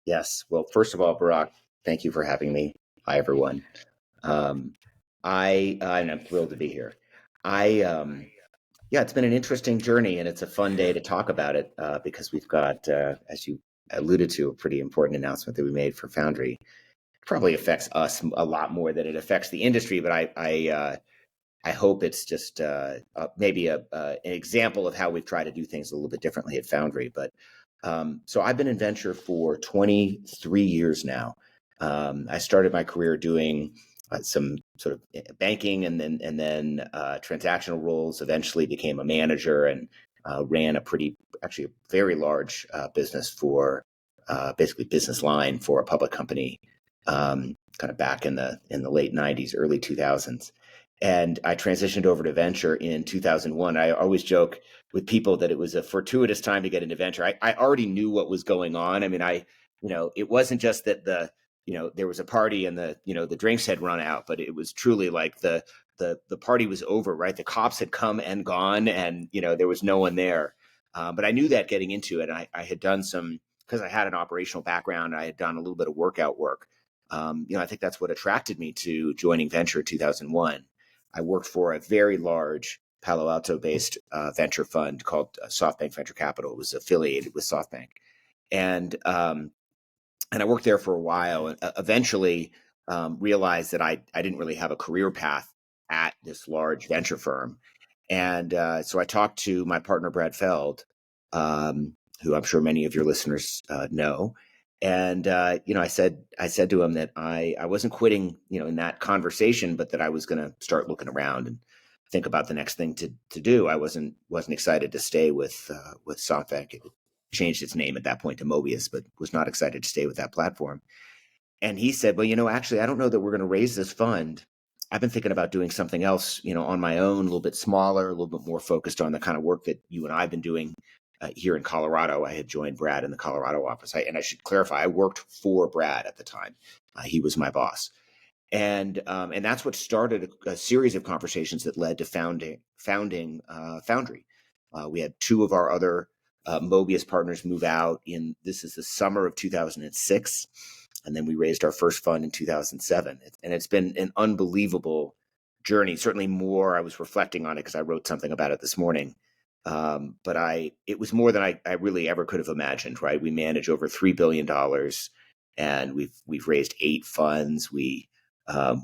Yes. Well, first of all, Barack, thank you for having me. Hi, everyone. Um, and I'm thrilled to be here. Yeah, it's been an interesting journey, and it's a fun day to talk about it because we've got, as you alluded to, a pretty important announcement that we made for Foundry. It probably affects us a lot more than it affects the industry, but I hope it's just maybe an example of how we've tried to do things a little bit differently at Foundry. But so I've been in venture for 23 years now. I started my career doing some sort of banking and then transactional roles. Eventually, became a manager and ran actually a very large business for basically business line for a public company, kind of back in the late 90s, early 2000s. And I transitioned over to venture in 2001. I always joke with people that it was a fortuitous time to get into venture. I already knew what was going on. I mean, it wasn't just that there was a party and the drinks had run out, but it was truly like the party was over, right? The cops had come and gone, and there was no one there. But I knew that getting into it. I had done because I had an operational background. I had done a little bit of workout work. I think that's what attracted me to joining venture in 2001. I worked for a very large Palo Alto-based venture fund called SoftBank Venture Capital. It was affiliated with SoftBank, and I worked there for a while. And eventually, realized that I didn't really have a career path at this large venture firm, and so I talked to my partner Brad Feld, who I'm sure many of your listeners know. And I said to him that I wasn't quitting, in that conversation, but that I was going to start looking around and think about the next thing to do. I wasn't excited to stay with SoftBank. It changed its name at that point to Mobius, but was not excited to stay with that platform. And he said, well, actually, I don't know that we're going to raise this fund. I've been thinking about doing something else, on my own, a little bit smaller, a little bit more focused on the kind of work that you and I have been doing here in Colorado. I had joined Brad in the Colorado office. And I should clarify, I worked for Brad at the time. He was my boss. And that's what started a series of conversations that led to founding Foundry. We had two of our other Mobius partners move out this is the summer of 2006. And then we raised our first fund in 2007. And it's been an unbelievable journey, certainly more. I was reflecting on it because I wrote something about it this morning. But it was more than I really ever could have imagined, right? We manage over $3 billion, and we've raised 8 funds. We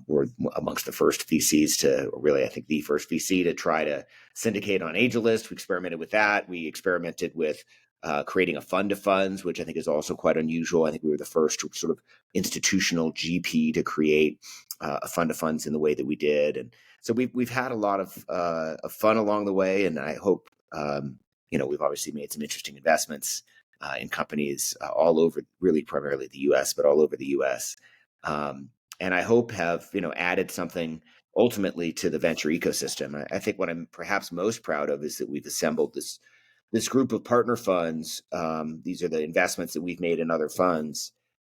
were amongst the first VCs I think the first VC to try to syndicate on AngelList. We experimented with that. We experimented with creating a fund of funds, which I think is also quite unusual. I think we were the first sort of institutional GP to create a fund of funds in the way that we did. And so we've had a lot of fun along the way. And I hope, we've obviously made some interesting investments in companies all over, really primarily the US, but all over the US. And I hope have, added something ultimately to the venture ecosystem. I think what I'm perhaps most proud of is that we've assembled this group of partner funds. These are the investments that we've made in other funds.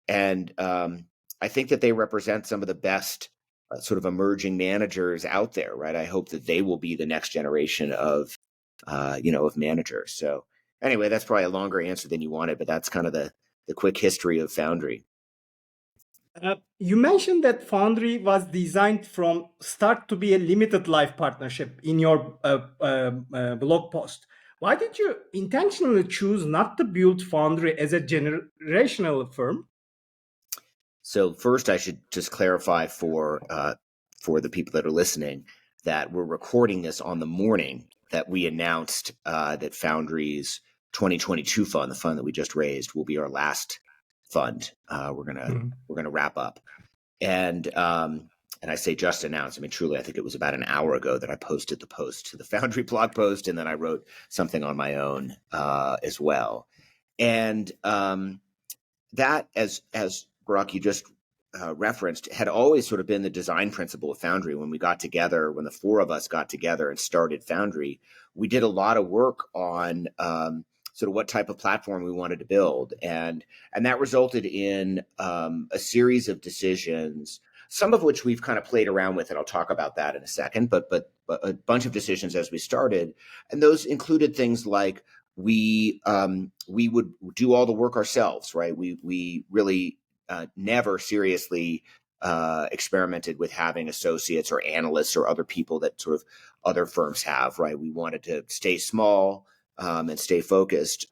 And I think that they represent some of the best sort of emerging managers out there, right? I hope that they will be the next generation of managers. So anyway, that's probably a longer answer than you wanted, but that's kind of the quick history of Foundry. You mentioned that Foundry was designed from start to be a limited life partnership in your blog post. Why did you intentionally choose not to build Foundry as a generational firm? So first, I should just clarify for the people that are listening that we're recording this on the morning that we announced that Foundry's 2022 fund, the fund that we just raised, will be our last fund. We're gonna wrap up, and I say just announced. I mean, truly, I think it was about an hour ago that I posted the post to the Foundry blog post, and then I wrote something on my own as well. And that, as Barack, you just referenced, had always sort of been the design principle of Foundry. When we got together, when the four of us got together and started Foundry, we did a lot of work on sort of what type of platform we wanted to build, and that resulted in a series of decisions, some of which we've kind of played around with, and I'll talk about that in a second. But a bunch of decisions as we started, and those included things like we would do all the work ourselves, right? We really never seriously experimented with having associates or analysts or other people that sort of other firms have, right? We wanted to stay small and stay focused.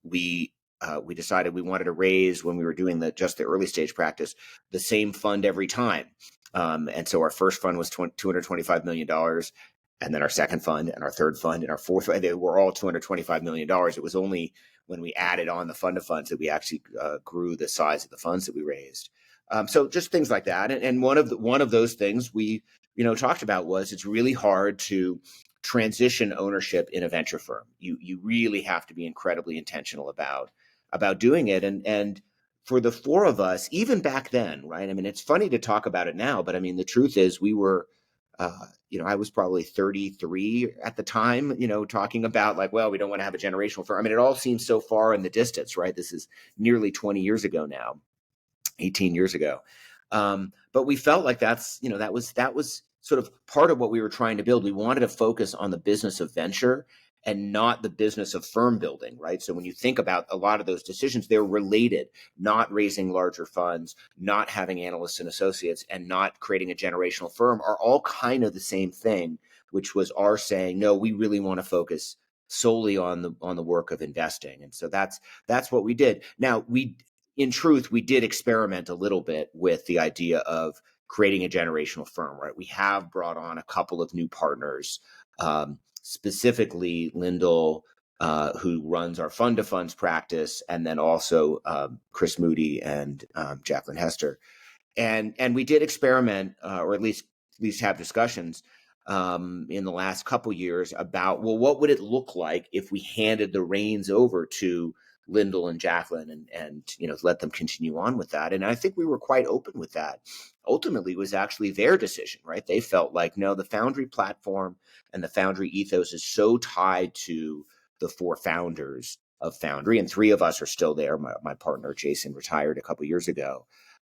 We decided we wanted to raise, when we were doing just the early stage practice, the same fund every time. And so our first fund was $225 million. And then our second fund and our third fund and our fourth fund, they were all $225 million. It was only when we added on the fund of funds that we actually grew the size of the funds that we raised. So just things like that. And one of those things we talked about was it's really hard to transition ownership in a venture firm. You really have to be incredibly intentional about doing it. And for the four of us, even back then, right? I mean, it's funny to talk about it now, but I mean, the truth is we were I was probably 33 at the time, talking about like, well, we don't want to have a generational firm. I mean, it all seems so far in the distance, right? This is nearly 20 years ago now, 18 years ago. But we felt like that was sort of part of what we were trying to build. We wanted to focus on the business of venture and not the business of firm building, right? So when you think about a lot of those decisions, they're related, not raising larger funds, not having analysts and associates, and not creating a generational firm are all kind of the same thing, which was our saying, no, we really want to focus solely on the work of investing. And so that's what we did. Now, in truth, we did experiment a little bit with the idea of creating a generational firm, right? We have brought on a couple of new partners, specifically Lyndall, who runs our fund of funds practice, and then also Chris Moody and Jacqueline Hester. And we did experiment, or at least have discussions in the last couple years about, well, what would it look like if we handed the reins over to Lyndall and Jacqueline and let them continue on with that. And I think we were quite open with that. Ultimately, it was actually their decision, right? They felt like, no, the Foundry platform and the Foundry ethos is so tied to the four founders of Foundry, and three of us are still there. My partner, Jason, retired a couple years ago.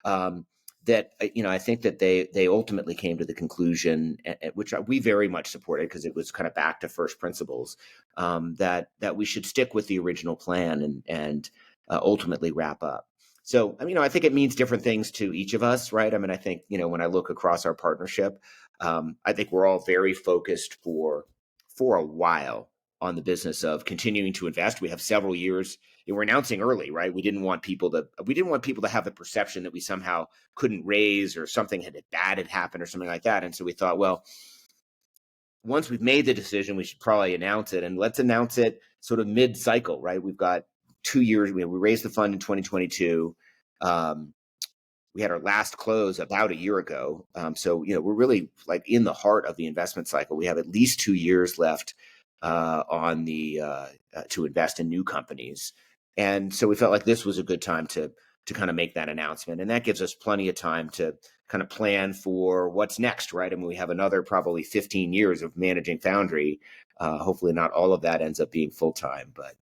That I think that they ultimately came to the conclusion, which we very much supported because it was kind of back to first principles, that we should stick with the original plan and ultimately wrap up. So I think it means different things to each of us, right? I mean, I think when I look across our partnership, I think we're all very focused for a while on the business of continuing to invest. We have several years. We're announcing early, right? We didn't want people to have the perception that we somehow couldn't raise or something bad had happened or something like that. And so we thought, well, once we've made the decision, we should probably announce it, and let's announce it sort of mid-cycle, right? We've got 2 years. We raised the fund in 2022. We had our last close about a year ago. So we're really like in the heart of the investment cycle. We have at least 2 years left on the to invest in new companies. And so we felt like this was a good time to kind of make that announcement. And that gives us plenty of time to kind of plan for what's next, right? I mean, we have another probably 15 years of managing Foundry. Hopefully not all of that ends up being full-time, but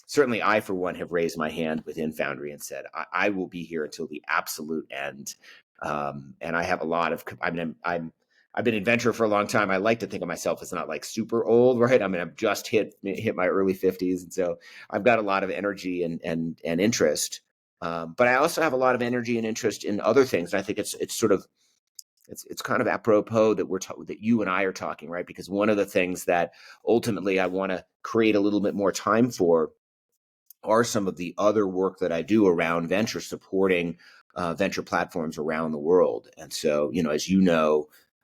certainly I, for one, have raised my hand within Foundry and said, I will be here until the absolute end. And I have a lot of, I've been in venture for a long time. I like to think of myself as not like super old, right? I mean, I've just hit my early 50s. And so I've got a lot of energy and interest. But I also have a lot of energy and interest in other things. And I think it's kind of apropos that that you and I are talking, right? Because one of the things that ultimately I want to create a little bit more time for are some of the other work that I do around venture, supporting venture platforms around the world. And so, as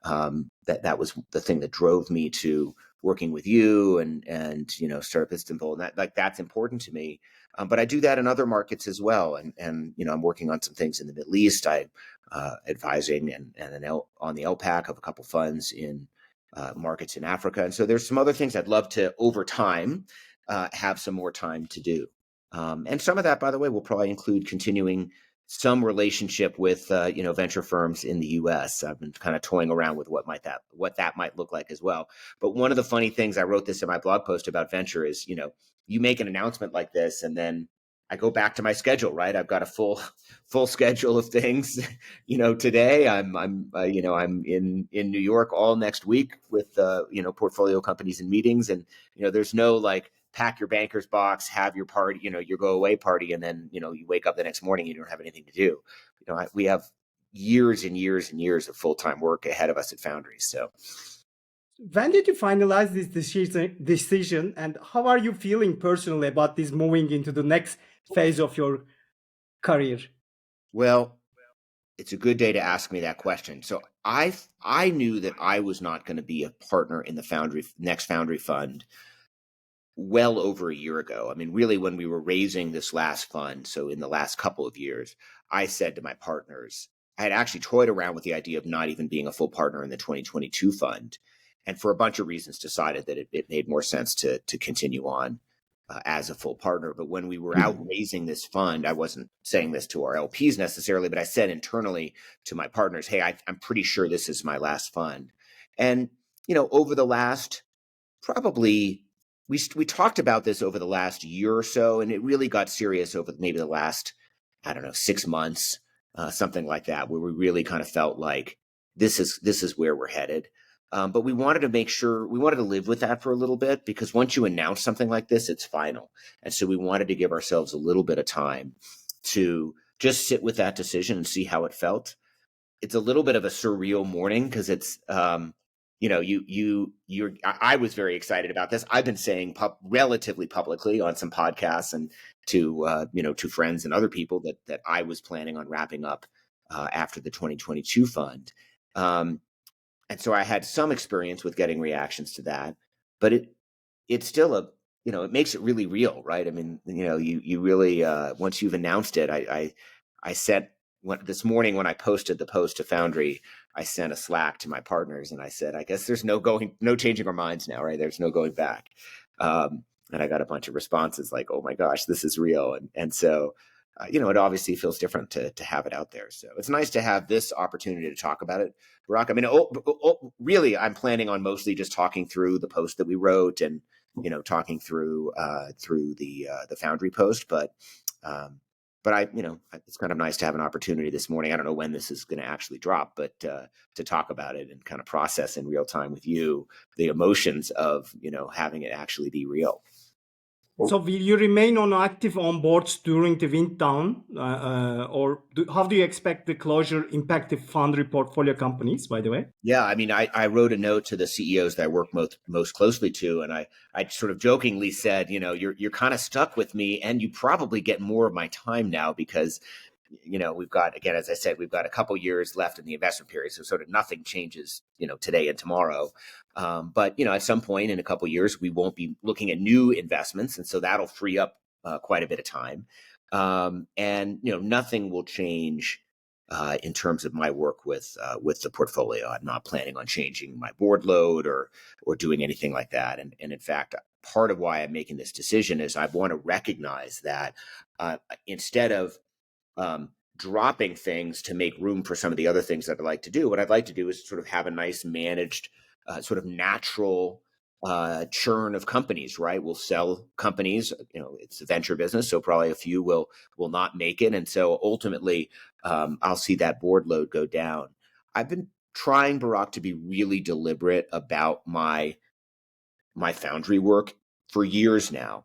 that was the thing that drove me to working with you and Startup Istanbul, and that's important to me. But I do that in other markets as well. And I'm working on some things in the Middle East. I'm advising and on the LPAC of a couple funds in markets in Africa. And so there's some other things I'd love to, over time, have some more time to do. And some of that, by the way, will probably include continuing some relationship with venture firms in the U.S. I've been kind of toying around with what that might look like as well. But one of the funny things, I wrote this in my blog post about venture, is you make an announcement like this, and then I go back to my schedule. Right, I've got a full schedule of things. Today I'm in New York all next week with portfolio companies and meetings, and there's no like pack your banker's box, have your party, your go away party, and then you wake up the next morning, you don't have anything to do. We have years and years and years of full-time work ahead of us at Foundry. So when did you finalize this decision, and how are you feeling personally about this moving into the next phase of your career? well, it's a good day to ask me that question. So I knew that I was not going to be a partner in the next Foundry fund well over a year ago. I mean, really, when we were raising this last fund, so in the last couple of years, I said to my partners, I had actually toyed around with the idea of not even being a full partner in the 2022 fund, and for a bunch of reasons decided that it made more sense to continue on as a full partner. But when we were out raising this fund, I wasn't saying this to our LPs necessarily, but I said internally to my partners, hey, I'm pretty sure this is my last fund. And, over the last probably we talked about this over the last year or so, and it really got serious over maybe the last, I don't know, 6 months, something like that, where we really kind of felt like this is where we're headed. But we wanted to make sure we wanted to live with that for a little bit, because once you announce something like this, it's final. And so we wanted to give ourselves a little bit of time to just sit with that decision and see how it felt. It's a little bit of a surreal morning because it's, I was very excited about this. I've been saying relatively publicly on some podcasts and to friends and other people that I was planning on wrapping up after the 2022 fund. And so I had some experience with getting reactions to that, but it's still it makes it really real, right? I mean, you really, once you've announced it, I sent this morning when I posted the post to Foundry, I sent a Slack to my partners and I said, I guess there's no changing our minds now, right? There's no going back. And I got a bunch of responses like, oh my gosh, this is real. And so, it obviously feels different to have it out there. So it's nice to have this opportunity to talk about it. Barak, I mean, really, I'm planning on mostly just talking through the post that we wrote and, talking through the Foundry post, but it's kind of nice to have an opportunity this morning. I don't know when this is going to actually drop, but to talk about it and kind of process in real time with you the emotions of, having it actually be real. So will you remain active on boards during the wind down, or how do you expect the closure impact the Foundry portfolio companies, by the way? Yeah, I mean, I wrote a note to the CEOs that I work most closely to, and I sort of jokingly said, you're kind of stuck with me, and you probably get more of my time now because, we've got, again, as I said, we've got a couple years left in the investment period, so sort of nothing changes, today and tomorrow. But at some point in a couple years, we won't be looking at new investments, and so that'll free up quite a bit of time. And nothing will change in terms of my work with the portfolio. I'm not planning on changing my board load or doing anything like that. And in fact, part of why I'm making this decision is I want to recognize that instead of dropping things to make room for some of the other things that I'd like to do, what I'd like to do is sort of have a nice managed, sort of natural churn of companies, right? We'll sell companies, it's a venture business, so probably a few will not make it. And so ultimately, I'll see that board load go down. I've been trying, Barak, to be really deliberate about my Foundry work for years now,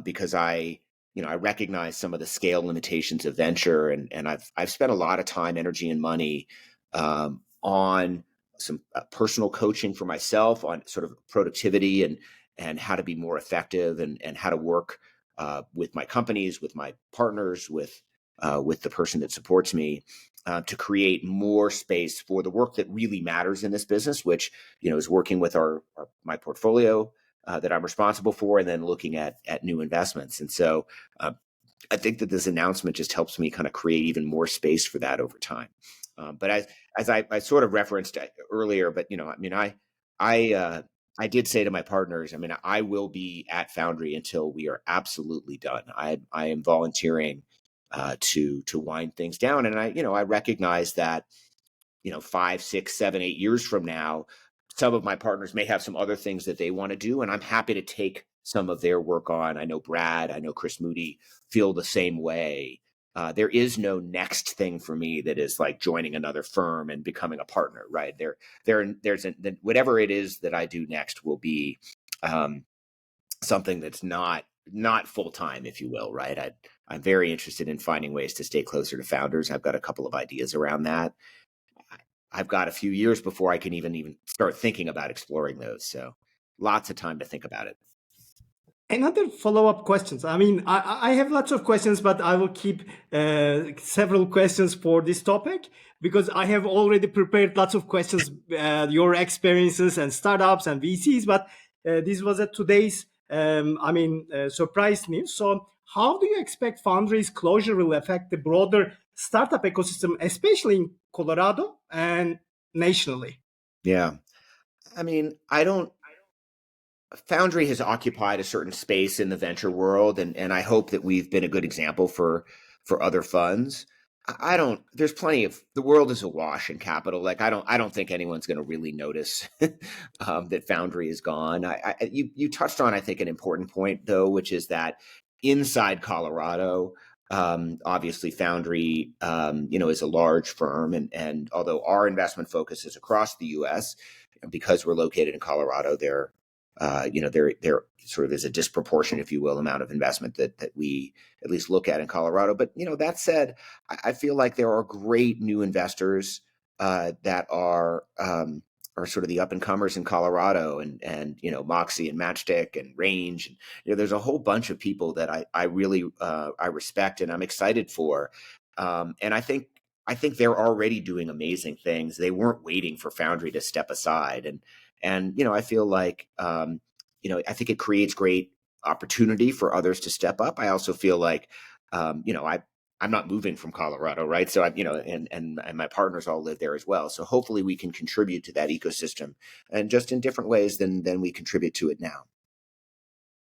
because I recognize some of the scale limitations of venture, and I've spent a lot of time, energy, and money on some personal coaching for myself on sort of productivity and how to be more effective and how to work with my companies, with my partners, with the person that supports me, to create more space for the work that really matters in this business, which is working with my portfolio that I'm responsible for, and then looking at new investments. And so I think that this announcement just helps me kind of create even more space for that over time. But as I sort of referenced earlier, but I mean, I did say to my partners, I mean, I will be at Foundry until we are absolutely done. I am volunteering to wind things down, and I recognize that 5, 6, 7, 8 years from now, some of my partners may have some other things that they want to do, and I'm happy to take some of their work on. I know Brad, I know Chris Moody feel the same way. There is no next thing for me that is like joining another firm and becoming a partner, right? There's whatever it is that I do next will be something that's not full time, if you will, right? I'm very interested in finding ways to stay closer to founders. I've got a couple of ideas around that. I've got a few years before I can even start thinking about exploring those. So lots of time to think about it. Another follow-up questions. I mean, I have lots of questions, but I will keep several questions for this topic because I have already prepared lots of questions, your experiences and startups and VCs. But this was a today's, surprise news. So, how do you expect Foundry's closure will affect the broader startup ecosystem, especially in Colorado and nationally? Yeah. I mean, I don't Foundry has occupied a certain space in the venture world, and I hope that we've been a good example for other funds. I don't. There's plenty of the world is awash in capital. Like I don't think anyone's going to really notice that Foundry is gone. You touched on, I think, an important point though, which is that inside Colorado, obviously Foundry, is a large firm, and although our investment focus is across the U.S. because we're located in Colorado, there sort of is a disproportionate, if you will, amount of investment that we at least look at in Colorado. But that said, I feel like there are great new investors that are sort of the up and comers in Colorado, and Moxie and Matchstick and Range. And, there's a whole bunch of people that I really I respect and I'm excited for. And I think they're already doing amazing things. They weren't waiting for Foundry to step aside, and I feel like I think it creates great opportunity for others to step up. I also feel like I'm not moving from Colorado, right? So and my partners all live there as well. So hopefully we can contribute to that ecosystem, and just in different ways than we contribute to it now.